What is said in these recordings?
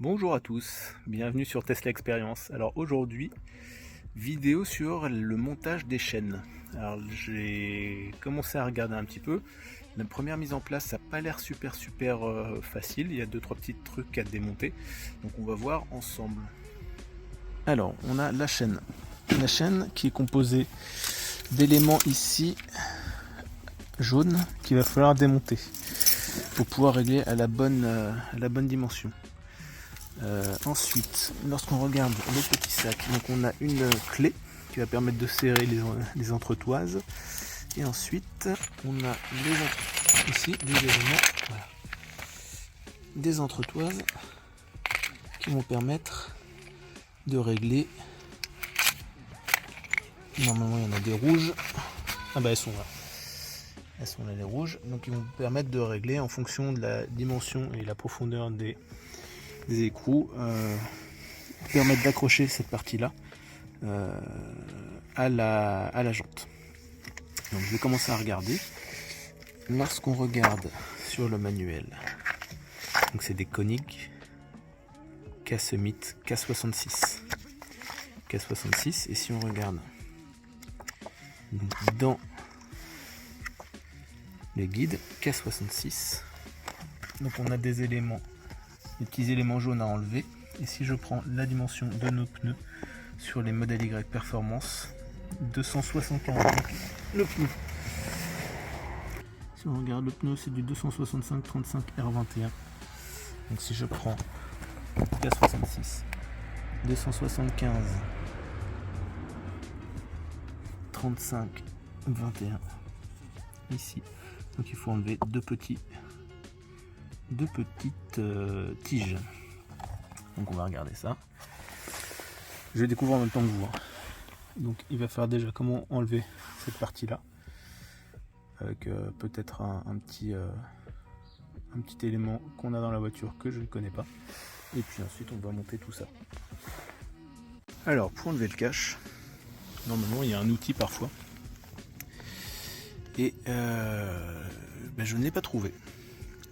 Bonjour à tous, bienvenue sur Tesla Experience. Alors aujourd'hui, vidéo sur le montage des chaînes. Alors j'ai commencé à regarder un petit peu. La première mise en place, ça n'a pas l'air super facile. Il y a 2-3 petits trucs à démonter. Donc on va voir ensemble. Alors on a la chaîne. La chaîne qui est composée d'éléments ici jaunes qu'il va falloir démonter pour pouvoir régler à la bonne dimension. Ensuite, lorsqu'on regarde le petit sac, donc on a une clé qui va permettre de serrer les entretoises. Et ensuite, on a ici des éléments, voilà, des entretoises qui vont permettre de régler. Normalement, il y en a des rouges. Ah bah elles sont là. Elles sont là les rouges. Donc ils vont permettre de régler en fonction de la dimension et la profondeur des écrous, permettre d'accrocher cette partie là à la jante. Donc je vais commencer à regarder. Lorsqu'on regarde sur le manuel, donc c'est des Konig K-Summit K66 et si on regarde donc dans les guides K66, donc on a des éléments, des petits éléments jaunes à enlever. Et si je prends la dimension de nos pneus sur les modèles Y Performance, 275 le pneu. Si on regarde le pneu, c'est du 265 35 R21. Donc si je prends K66 275 35 21 ici, donc il faut enlever deux petites tiges. Donc on va regarder ça. Je vais découvrir en même temps que vous. Donc il va falloir déjà comment enlever cette partie là avec peut-être un petit élément qu'on a dans la voiture que je ne connais pas. Et puis ensuite on va monter tout ça. Alors pour enlever le cache, normalement il y a un outil parfois. Et je ne l'ai pas trouvé.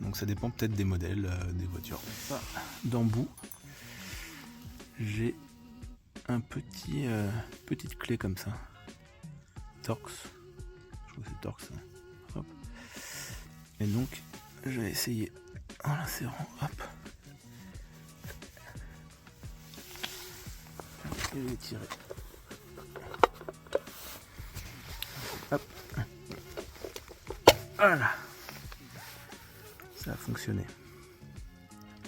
Donc ça dépend peut-être des modèles des voitures. D'embout, j'ai un petite clé comme ça. Torx. Je crois que c'est Torx. Hop. Et donc je vais essayer en l'insérant. Hop. Et je vais tirer. Hop. Voilà. Ça a fonctionné.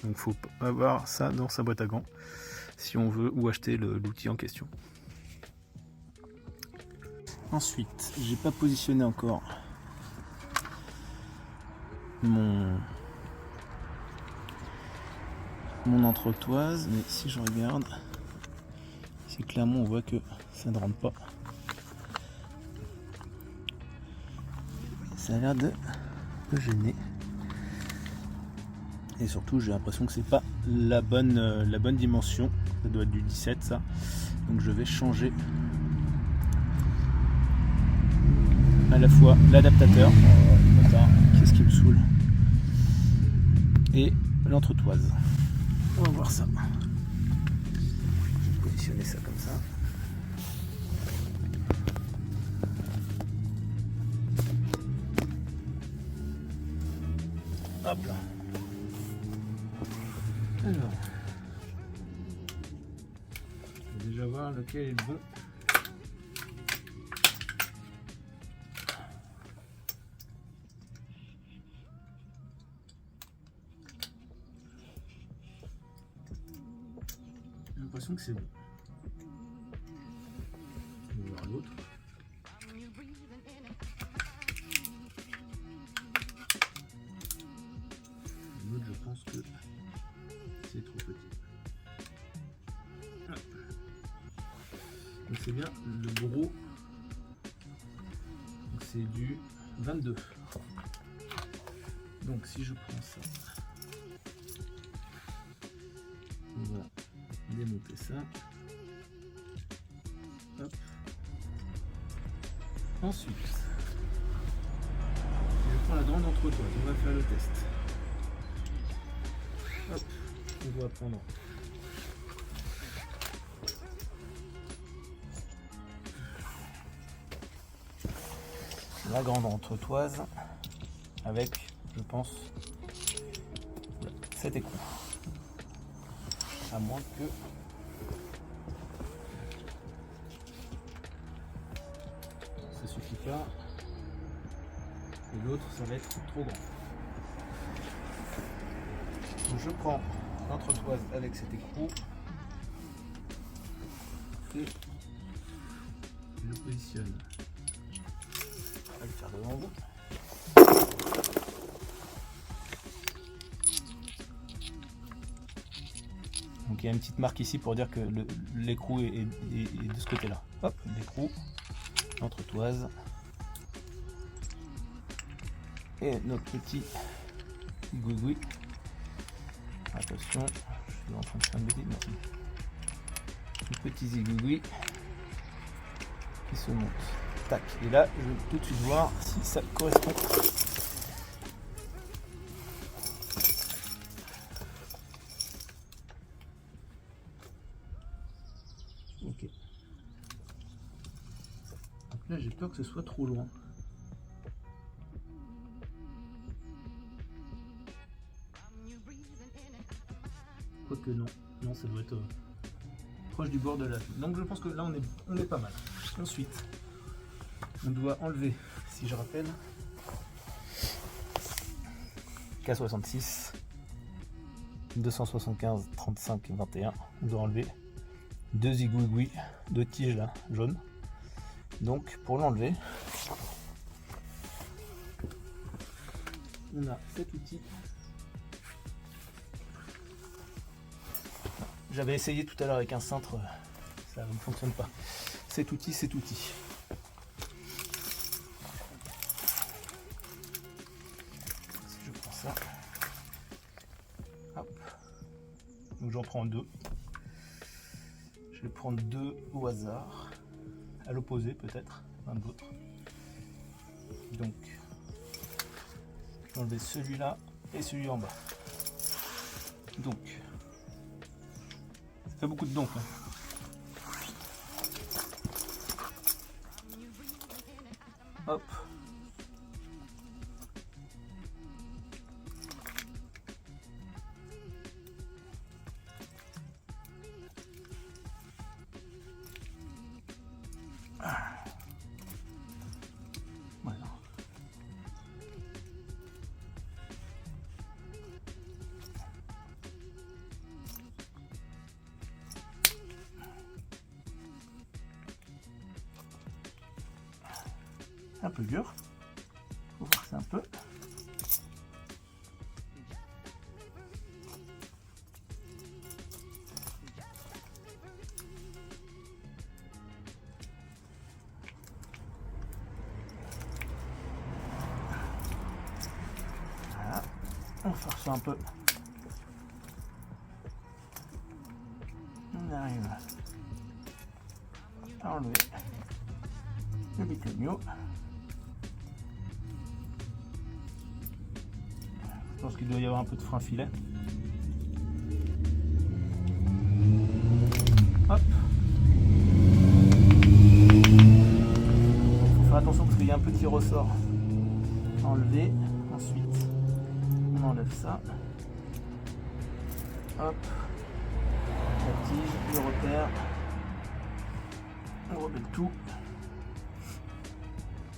Donc il faut avoir ça dans sa boîte à gants si on veut ou acheter l'outil en question. Ensuite, j'ai pas positionné encore mon entretoise, mais si je regarde, c'est clairement on voit que ça ne rentre pas. Ça a l'air de me gêner. Et surtout j'ai l'impression que c'est pas la bonne dimension. Ça doit être du 17 ça. Donc je vais changer à la fois l'adaptateur, qu'est-ce qui me saoule, et l'entretoise. On va voir ça. Je vais positionner ça comme ça. Hop là. Alors, on va déjà voir lequel est le bon. J'ai l'impression que c'est bon. On va voir l'autre. L'autre, je pense que c'est trop petit. Hop. Donc c'est bien le gros. Donc c'est du 22. Donc si je prends ça, on va démonter ça. Hop. Ensuite, je prends la grande entretoise. On va faire le test. Hop. on doit prendre la grande entretoise avec, je pense, cet écrou. À moins que ça suffit pas et l'autre ça va être trop grand. Donc je prends l'entretoise avec cet écrou et je le positionne. On va le faire devant vous. Donc il y a une petite marque ici pour dire que l'écrou est de ce côté là. Hop, l'écrou, l'entretoise et notre petit gougouille. Attention, je suis en train de faire une bêtise. Le petit zigouigui qui se monte. Tac. Et là, je vais tout de suite voir si ça correspond. Ok. Donc là, j'ai peur que ce soit trop loin. Quoique non. Non, ça doit être proche du bord de la. Donc je pense que là, on est pas mal. Ensuite, on doit enlever, si je rappelle, K66 275 35 21. On doit enlever deux zigouigouis, deux tiges là, jaunes. Donc pour l'enlever, on a cet outil. J'avais essayé tout à l'heure avec un cintre, ça ne fonctionne pas. Cet outil. Si je prends ça, hop, donc j'en prends deux. Je vais prendre deux au hasard, à l'opposé peut-être, un d'autre. Donc, je vais enlever celui-là et celui en bas. Donc, ça fait beaucoup de donc là. Hop. Voilà. Un peu dur. Faut forcer un peu. Voilà. On force un peu. On arrive à enlever le bitonio. Je pense qu'il doit y avoir un peu de frein filet. Hop. Il faut faire attention parce qu'il y a un petit ressort. Enlever. Ensuite, on enlève ça. Hop. La tige, le repère. On remet le tout.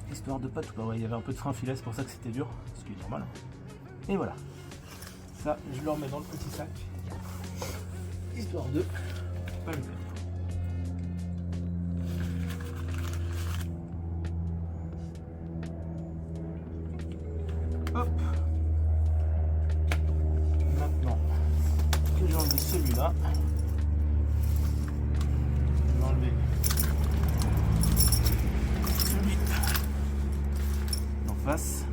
Histoire de pas tout. Ouais, il y avait un peu de frein filet, c'est pour ça que c'était dur. Ce qui est normal. Et voilà. Ça, je le remets dans le petit sac. Histoire de pas le perdre. Hop. Maintenant que j'ai enlevé celui-là, je vais enlever celui en face.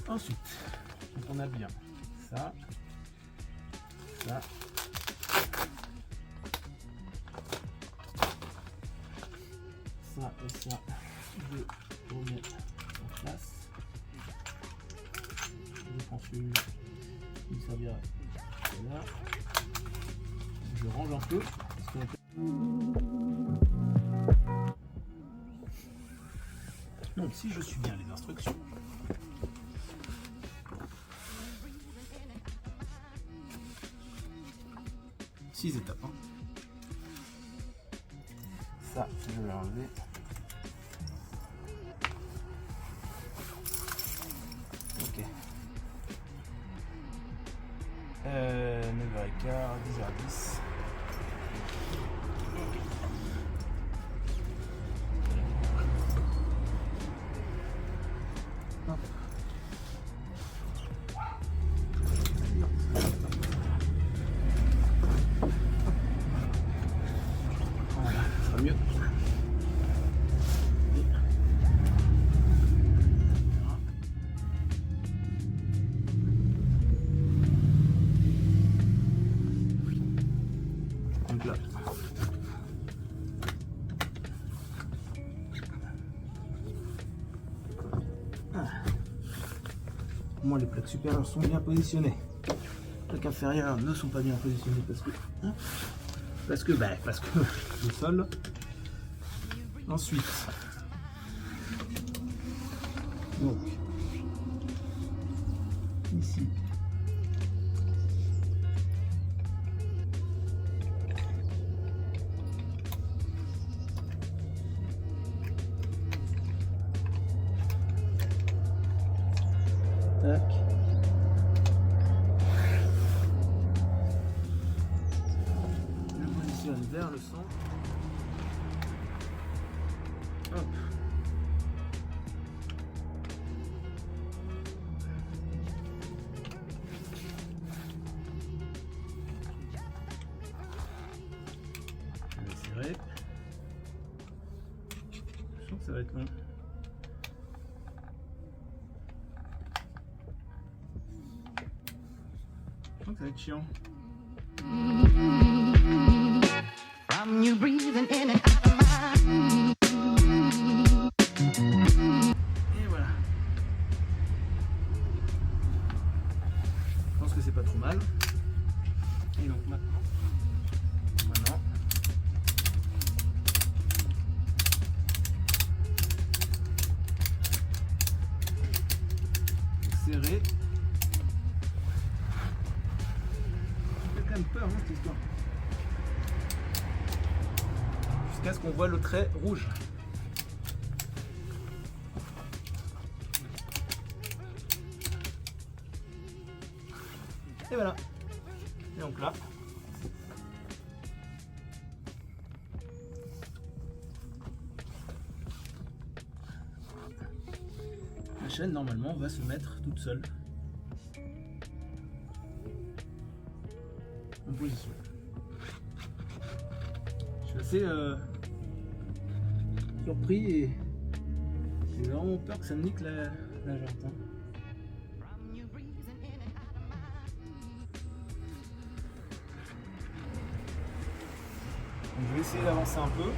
Ensuite, donc on a bien ça, ça, ça et ça, je remets en place. Je prends celui-là, il me servira là. Je range un peu. Donc si je suis bien les instructions, 6 étapes. Hein. Ça, je vais enlever. Ok. 9h15, 10h10. Mieux. Donc là. Pour moi, les plaques supérieures sont bien positionnées. Les plaques inférieures ne sont pas bien positionnées parce que le sol. Ensuite, donc ici, tac. Je positionne vers le centre. Hop. Je vais serrer. Je sens que ça va être long. Je sens que ça va être chiant. Et voilà. Je pense que c'est pas trop mal. Et donc maintenant, serré. J'ai quand même peur, hein, cette histoire. Jusqu'à ce qu'on voit le trait rouge. Et voilà. Et donc là, la chaîne normalement va se mettre toute seule en position. Je suis assez surpris et j'ai vraiment peur que ça me nique la jante. Hein. Donc, je vais essayer d'avancer un peu.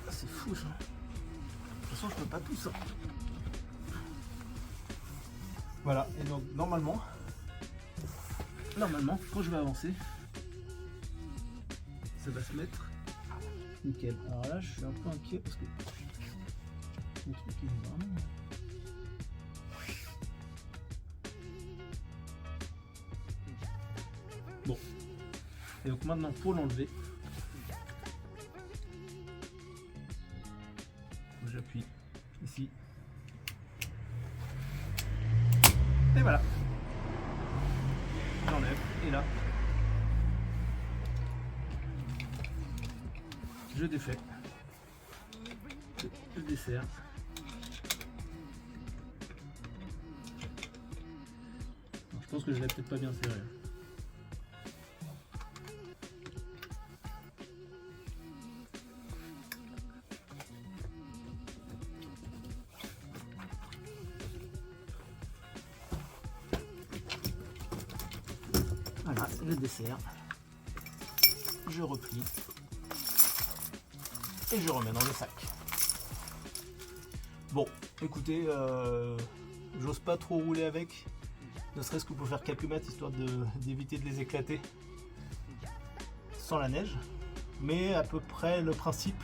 C'est fou ça. De toute façon je peux pas tout ça. Voilà, et donc normalement quand je vais avancer, ça va se mettre nickel. Alors là je suis un peu inquiet parce que le truc est vraiment... Bon, et donc maintenant pour l'enlever, j'appuie ici et voilà, j'enlève et là je défais, je desserre. Alors, je pense que je l'ai peut-être pas bien serré. Voilà le dessert. Je replie et je remets dans le sac. Bon, écoutez, j'ose pas trop rouler avec, ne serait-ce que pour faire quelques mètres histoire d'éviter de les éclater sans la neige, mais à peu près le principe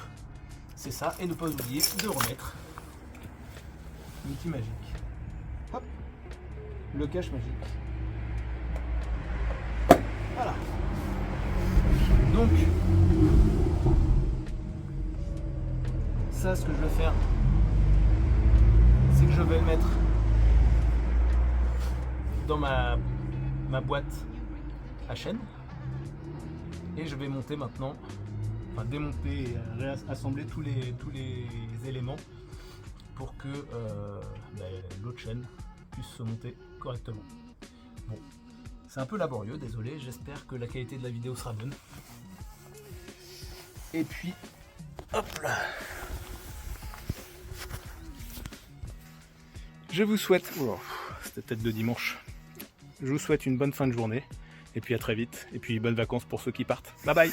c'est ça, et ne pas oublier de remettre l'outil magique. Hop, le cache magique. Voilà. Donc, ça, ce que je vais faire, c'est que je vais le mettre dans ma boîte à chaîne et je vais monter maintenant, enfin démonter et réassembler tous les éléments pour que l'autre chaîne puisse se monter correctement. Bon, c'est un peu laborieux, désolé, j'espère que la qualité de la vidéo sera bonne. Et puis, hop là. Je vous souhaite, c'était peut-être de dimanche, je vous souhaite une bonne fin de journée, et puis à très vite, et puis bonnes vacances pour ceux qui partent. Bye bye.